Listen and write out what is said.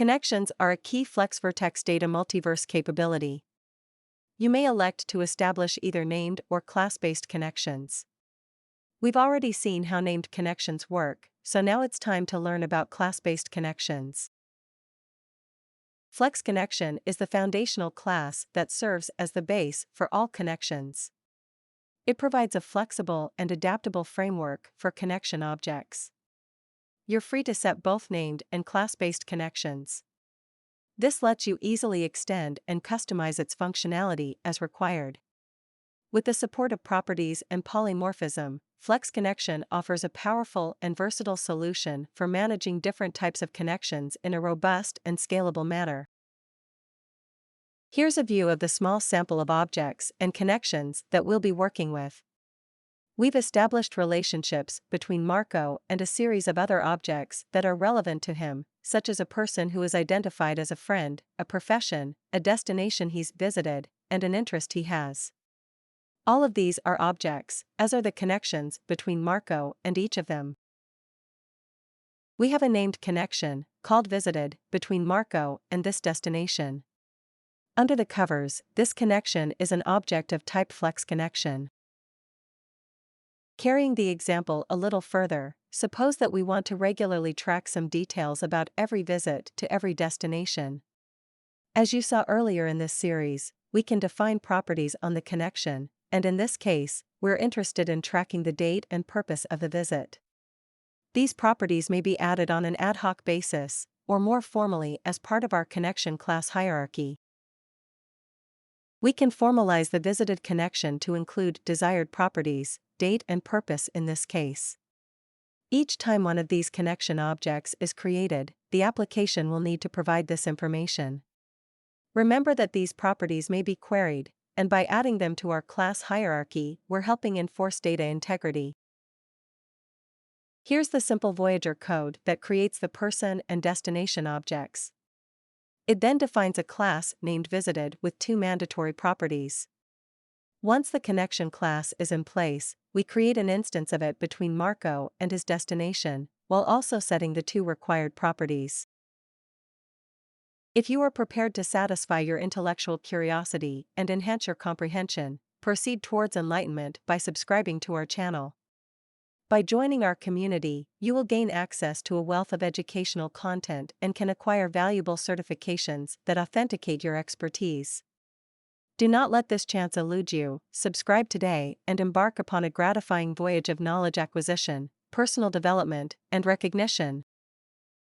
Connections are a key FlexVertex Data Multiverse capability. You may elect to establish either named or class-based connections. We've already seen how named connections work, so now it's time to learn about class-based connections. Flex connection is the foundational class that serves as the base for all connections. It provides a flexible and adaptable framework for connection objects. You're free to set both named and class-based connections. This lets you easily extend and customize its functionality as required. With the support of properties and polymorphism, Flex Connection offers a powerful and versatile solution for managing different types of connections in a robust and scalable manner. Here's a view of the small sample of objects and connections that we'll be working with. We've established relationships between Marco and a series of other objects that are relevant to him, such as a person who is identified as a friend, a profession, a destination he's visited, and an interest he has. All of these are objects, as are the connections between Marco and each of them. We have a named connection, called visited, between Marco and this destination. Under the covers, this connection is an object of type Flex Connection. Carrying the example a little further, suppose that we want to regularly track some details about every visit to every destination. As you saw earlier in this series, we can define properties on the connection, and in this case, we're interested in tracking the date and purpose of the visit. These properties may be added on an ad hoc basis, or more formally as part of our connection class hierarchy. We can formalize the visited connection to include desired properties, date and purpose in this case. Each time one of these connection objects is created, the application will need to provide this information. Remember that these properties may be queried, and by adding them to our class hierarchy, we're helping enforce data integrity. Here's the simple Voyager code that creates the person and destination objects. It then defines a class named visited with two mandatory properties. Once the connection class is in place, we create an instance of it between Marco and his destination, while also setting the two required properties. If you are prepared to satisfy your intellectual curiosity and enhance your comprehension, proceed towards enlightenment by subscribing to our channel. By joining our community, you will gain access to a wealth of educational content and can acquire valuable certifications that authenticate your expertise. Do not let this chance elude you. Subscribe today and embark upon a gratifying voyage of knowledge acquisition, personal development, and recognition.